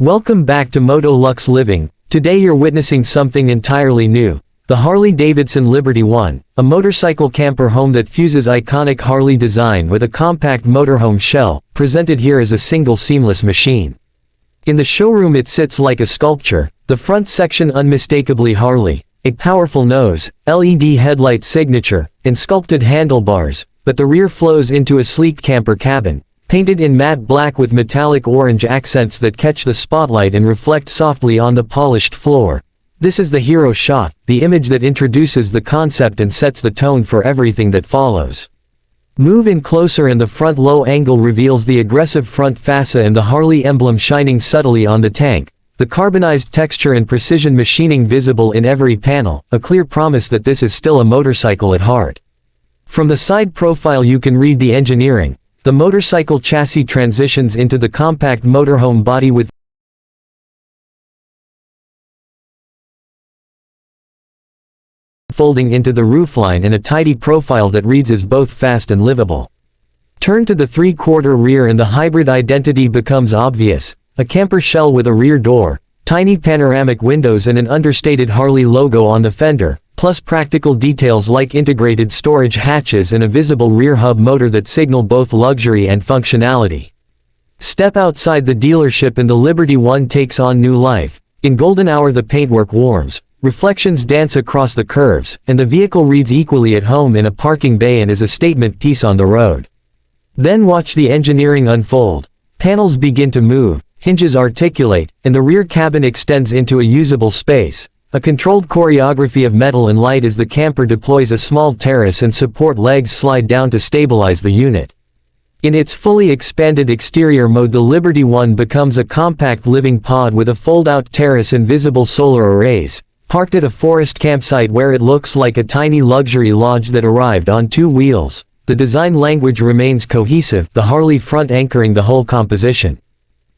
Welcome back to MotoLux Living. Today you're witnessing something entirely new. The Harley-Davidson Liberty-One, a motorcycle camper home that fuses iconic Harley design with a compact motorhome shell, presented here as a single seamless machine. In the showroom it sits like a sculpture, the front section unmistakably Harley, a powerful nose, LED headlight signature, and sculpted handlebars, but the rear flows into a sleek camper cabin, painted in matte black with metallic orange accents that catch the spotlight and reflect softly on the polished floor. This is the hero shot, the image that introduces the concept and sets the tone for everything that follows. Move in closer and the front low angle reveals the aggressive front fascia and the Harley emblem shining subtly on the tank, the carbonized texture and precision machining visible in every panel, a clear promise that this is still a motorcycle at heart. From the side profile you can read the engineering. The motorcycle chassis transitions into the compact motorhome body with folding into the roofline and a tidy profile that reads as both fast and livable. Turn to the three-quarter rear and the hybrid identity becomes obvious, a camper shell with a rear door, tiny panoramic windows and an understated Harley logo on the fender, plus practical details like integrated storage hatches and a visible rear hub motor that signal both luxury and functionality. Step outside the dealership and the Liberty-One takes on new life. In golden hour the paintwork warms, reflections dance across the curves, and the vehicle reads equally at home in a parking bay and is a statement piece on the road. Then watch the engineering unfold. Panels begin to move, hinges articulate, and the rear cabin extends into a usable space. A controlled choreography of metal and light as the camper deploys a small terrace and support legs slide down to stabilize the unit. In its fully expanded exterior mode the Liberty-One becomes a compact living pod with a fold-out terrace and visible solar arrays, parked at a forest campsite where it looks like a tiny luxury lodge that arrived on two wheels. The design language remains cohesive, the Harley front anchoring the whole composition.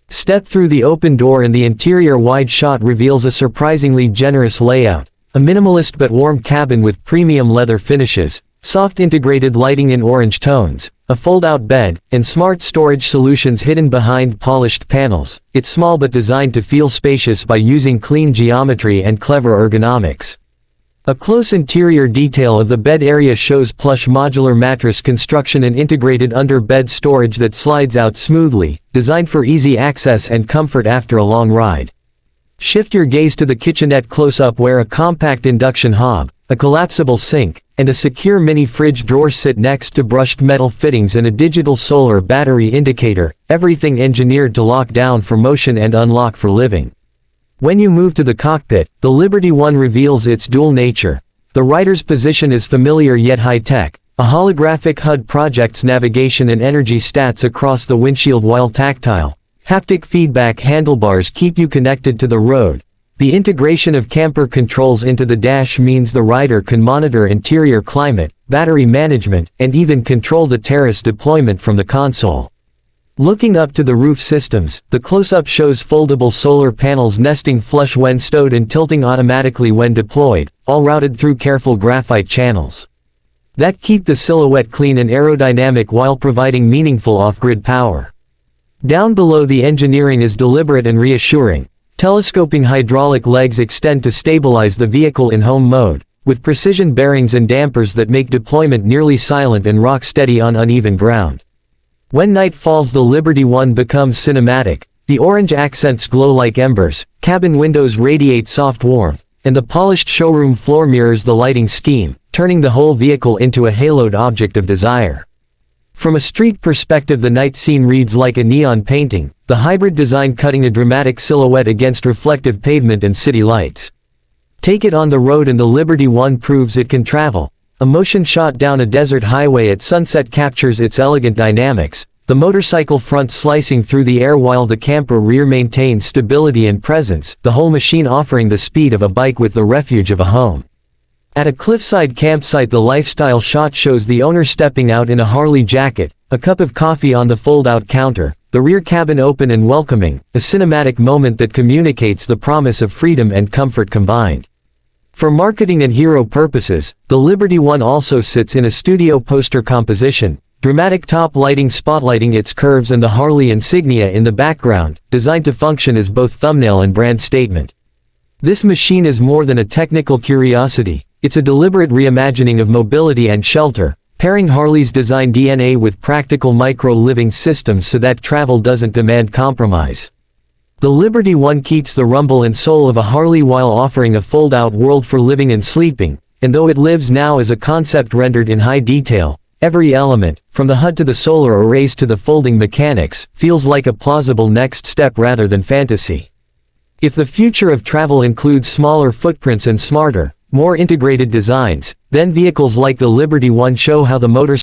Step through the open door and the interior wide shot reveals a surprisingly generous layout, a minimalist but warm cabin with premium leather finishes, soft integrated lighting in orange tones, a fold-out bed, and smart storage solutions hidden behind polished panels. It's small but designed to feel spacious by using clean geometry and clever ergonomics. A close interior detail of the bed area shows plush modular mattress construction and integrated under-bed storage that slides out smoothly, designed for easy access and comfort after a long ride. Shift your gaze to the kitchenette close-up where a compact induction hob, a collapsible sink, and a secure mini fridge drawer sit next to brushed metal fittings and a digital solar battery indicator, everything engineered to lock down for motion and unlock for living. When you move to the cockpit, the Liberty-One reveals its dual nature. The rider's position is familiar yet high-tech. A holographic HUD projects navigation and energy stats across the windshield while tactile. Haptic feedback handlebars keep you connected to the road. The integration of camper controls into the dash means the rider can monitor interior climate, battery management, and even control the terrace deployment from the console. Looking up to the roof systems, the close-up shows foldable solar panels nesting flush when stowed and tilting automatically when deployed, all routed through careful graphite channels that keep the silhouette clean and aerodynamic while providing meaningful off-grid power. Down below the engineering is deliberate and reassuring. Telescoping hydraulic legs extend to stabilize the vehicle in home mode, with precision bearings and dampers that make deployment nearly silent and rock steady on uneven ground. When night falls the Liberty-One becomes cinematic, the orange accents glow like embers, cabin windows radiate soft warmth, and the polished showroom floor mirrors the lighting scheme, turning the whole vehicle into a haloed object of desire. From a street perspective the night scene reads like a neon painting, the hybrid design cutting a dramatic silhouette against reflective pavement and city lights. Take it on the road and the Liberty-One proves it can travel. A motion shot down a desert highway at sunset captures its elegant dynamics, the motorcycle front slicing through the air while the camper rear maintains stability and presence, the whole machine offering the speed of a bike with the refuge of a home. At a cliffside campsite the lifestyle shot shows the owner stepping out in a Harley jacket, a cup of coffee on the fold-out counter, the rear cabin open and welcoming, a cinematic moment that communicates the promise of freedom and comfort combined. For marketing and hero purposes, the Liberty-One also sits in a studio poster composition, Dramatic top lighting spotlighting its curves and the Harley insignia in the background, designed to function as both thumbnail and brand statement. This machine is more than a technical curiosity, it's a deliberate reimagining of mobility and shelter, pairing Harley's design DNA with practical micro-living systems so that travel doesn't demand compromise. The Liberty-One keeps the rumble and soul of a Harley while offering a fold-out world for living and sleeping, and though it lives now as a concept rendered in high detail, every element, from the HUD to the solar arrays to the folding mechanics, feels like a plausible next step rather than fantasy. If the future of travel includes smaller footprints and smarter, more integrated designs, then vehicles like the Liberty-One show how the motorcycle